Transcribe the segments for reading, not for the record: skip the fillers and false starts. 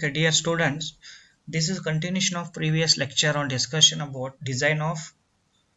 Okay, dear students, this is continuation of previous lecture on discussion about design of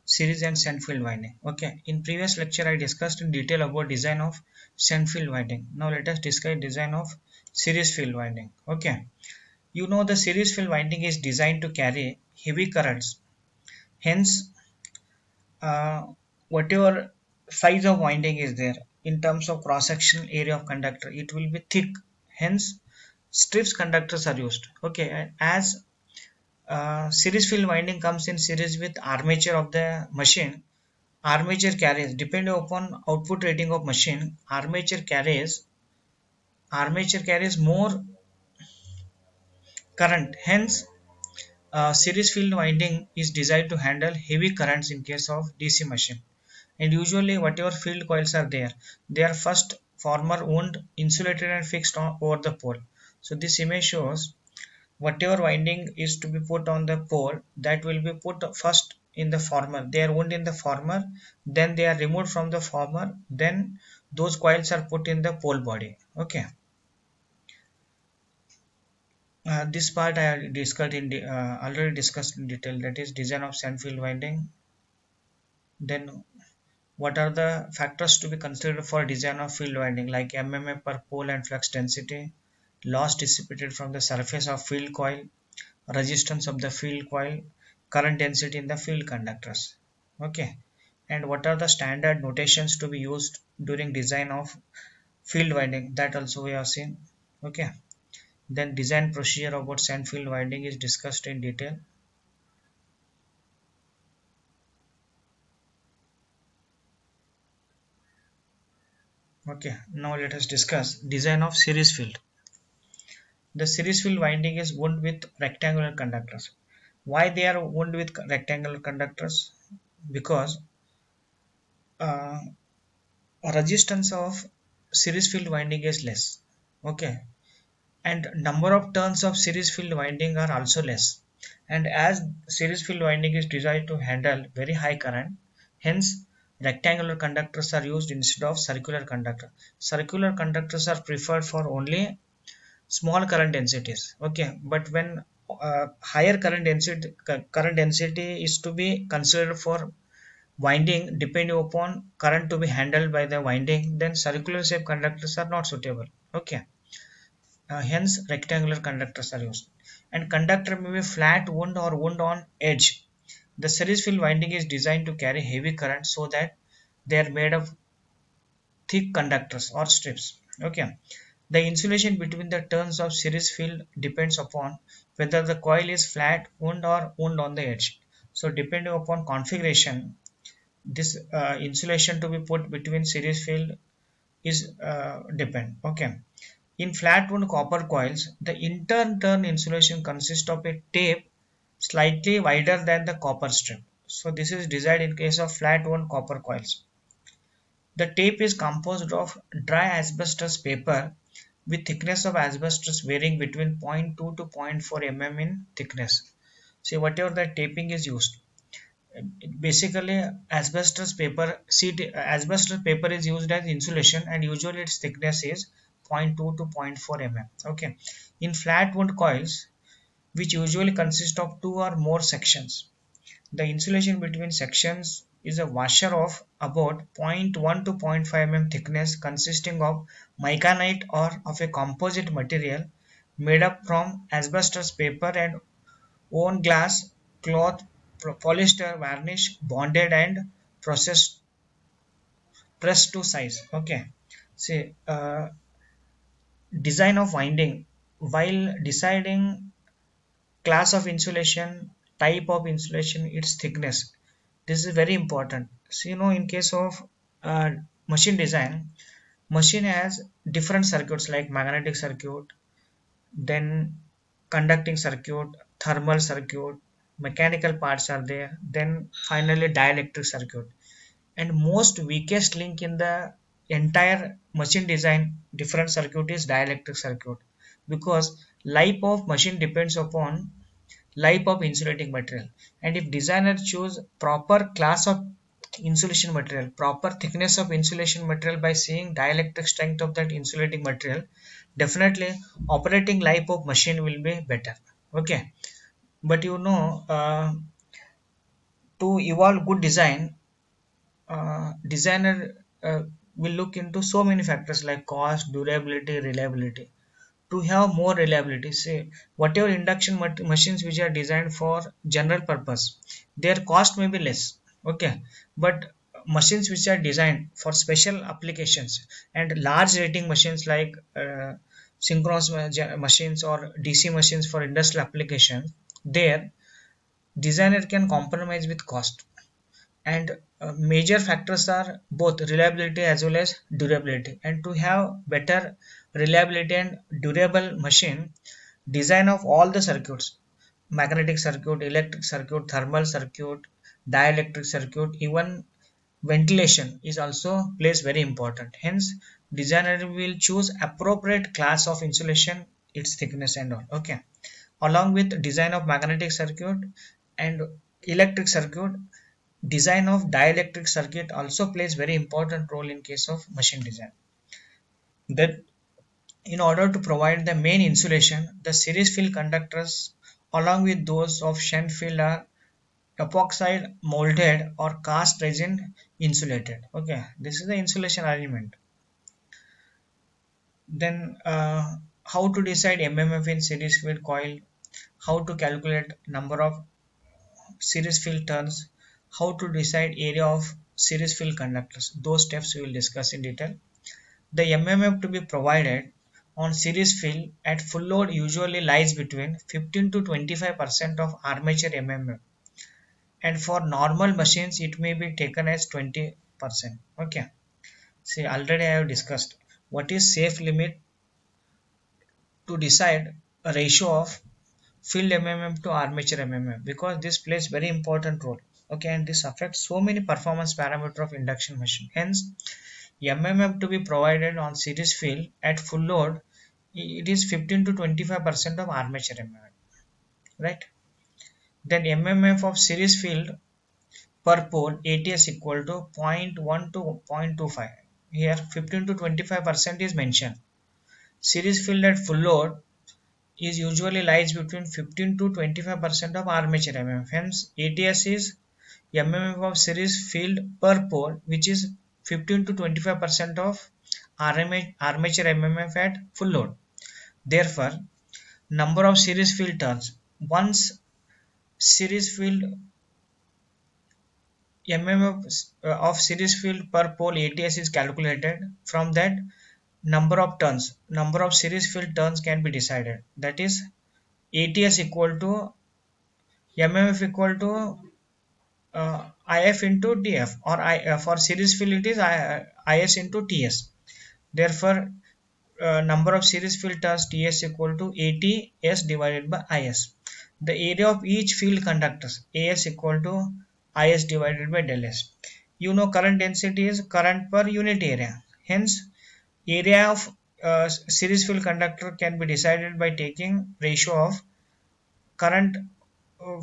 series and shunt field winding. Okay, in previous lecture I discussed in detail about design of shunt field winding. Now let us discuss design of series field winding. Okay, you know the series field winding is designed to carry heavy currents. Hence, uh, whatever size of winding is there in terms of cross-sectional area of conductor, it will be thick. Hence, strips conductors are used. Okay, and as series field winding comes in series with armature of the machine. Armature carries, depending upon output rating of machine, armature carries more current. Hence, series field winding is designed to handle heavy currents in case of DC machine. And usually, whatever field coils are there, they are first former wound insulated and fixed over the pole. So this image shows whatever winding is to be put on the pole, that will be put first in the former. They are wound in the former, then they are removed from the former, then those coils are put in the pole body. Okay, this part I discussed in already discussed in detail, that is design of shunt field winding. Then what are the factors to be considered for design of field winding, like MMA per pole and flux density, loss dissipated from the surface of field coil, resistance of the field coil, current density in the field conductors. Okay, and what are the standard notations to be used during design of field winding, that also we have seen. Okay, then design procedure about shunt field winding is discussed in detail. Okay, now let us discuss design of series field. The series field winding is wound with rectangular conductors. Why they are wound with rectangular conductors? Because uh, resistance of series field winding is less. Okay, and number of turns of series field winding are also less. And as series field winding is designed to handle very high current, hence rectangular conductors are used instead of circular conductor. Circular conductors are preferred for only small current densities. Okay, but when higher current density is to be considered for winding, depending upon current to be handled by the winding, then circular shape conductors are not suitable. Okay, hence rectangular conductors are used. And conductor may be flat wound or wound on edge. The series field winding is designed to carry heavy current so that they are made of thick conductors or strips. Okay, the insulation between the turns of series field depends upon whether the coil is flat wound or wound on the edge. So depending upon configuration, this insulation to be put between series field is depend. Okay, in flat wound copper coils, the inter-turn insulation consists of a tape slightly wider than the copper strip. So this is designed in case of flat wound copper coils. The tape is composed of dry asbestos paper with thickness of asbestos varying between 0.2 to 0.4 mm in thickness. See, whatever the taping is used, basically asbestos paper is used as insulation, and usually its thickness is 0.2 to 0.4 mm. Okay, in flat wound coils, which usually consist of two or more sections, the insulation between sections is a washer of about 0.1 to 0.5 mm thickness, consisting of micanite or of a composite material made up from asbestos paper and own glass, cloth, polyester, varnish, bonded and processed, pressed to size. Okay, see, design of winding. While deciding class of insulation, type of insulation, its thickness, this is very important. So in case of uh, machine design, machine has different circuits like magnetic circuit, then conducting circuit, thermal circuit, mechanical parts are there, then finally dielectric circuit. And most weakest link in the entire machine design different circuit is dielectric circuit, because life of machine depends upon life of insulating material. And if designer choose proper class of insulation material, proper thickness of insulation material by seeing dielectric strength of that insulating material, definitely operating life of machine will be better. Okay, but to evolve good design, designer will look into so many factors like cost, durability, reliability. To have more reliability, say whatever induction machines which are designed for general purpose, their cost may be less. Okay, but machines which are designed for special applications and large rating machines like synchronous machines or DC machines for industrial applications, there designer can compromise with cost. And major factors are both reliability as well as durability. And to have better reliability and durable machine, design of all the circuits, magnetic circuit, electric circuit, thermal circuit, dielectric circuit, even ventilation is also plays very important. Hence designer will choose appropriate class of insulation, its thickness and all. Okay, along with design of magnetic circuit and electric circuit, design of dielectric circuit also plays very important role in case of machine design. That in order to provide the main insulation, the series field conductors along with those of shunt field are epoxide molded or cast resin insulated. Okay, this is the insulation arrangement. Then how to decide MMF in series field coil, how to calculate number of series field turns, how to decide area of series field conductors. Those steps we will discuss in detail. The MMF to be provided on series field at full load usually lies between 15 to 25% of armature MMF, and for normal machines it may be taken as 20%. Okay, see, already I have discussed what is safe limit to decide a ratio of field MMF to armature MMF, because this plays very important role. Okay, and this affects so many performance parameter of induction machine. Hence MMF to be provided on series field at full load, it is 15 to 25% of armature MMF, right? Then MMF of series field per pole ATS equal to 0.1 to 0.25. Here 15 to 25% is mentioned. Series field at full load is usually lies between 15 to 25% of armature MMF. Hence ATS is MMF of series field per pole, which is 15 to 25% of armature MMF at full load. Therefore, number of series field turns. Once series field MMF of series field per pole ATS is calculated, from that number of series field turns can be decided. That is ATS equal to MMF equal to IF into TF, or for series field it is IS into TS. Therefore, number of series field turns TS equal to ATS divided by IS. The area of each field conductors AS equal to IS divided by del S. Current density is current per unit area. Hence, area of series field conductor can be decided by taking ratio of current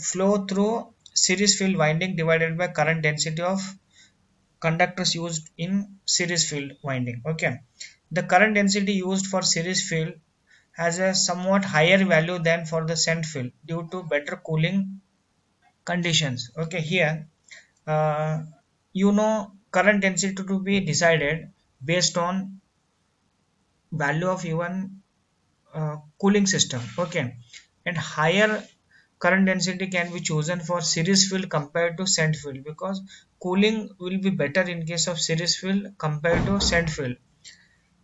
flow through series field winding divided by current density of conductors used in series field winding. Okay, the current density used for series field has a somewhat higher value than for the shunt field due to better cooling conditions. Okay, here current density to be decided based on value of even cooling system. Okay, and higher current density can be chosen for series field compared to shunt field, because cooling will be better in case of series field compared to shunt field.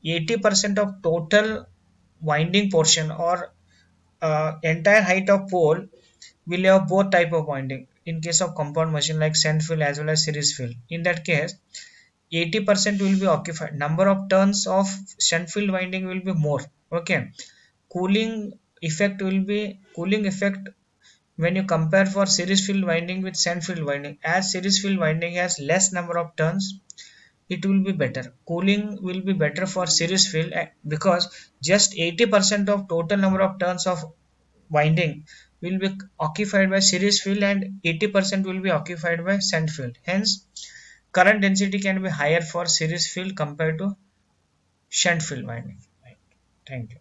80% of total winding portion or entire height of pole will have both type of winding in case of compound machine like shunt field as well as series field. In that case 80% will be occupied. Number of turns of shunt field winding will be more. Okay, cooling effect when you compare for series field winding with shunt field winding, as series field winding has less number of turns, it will be better. Cooling will be better for series field because just 80% of total number of turns of winding will be occupied by series field and 80% will be occupied by shunt field. Hence, current density can be higher for series field compared to shunt field winding. Right. Thank you.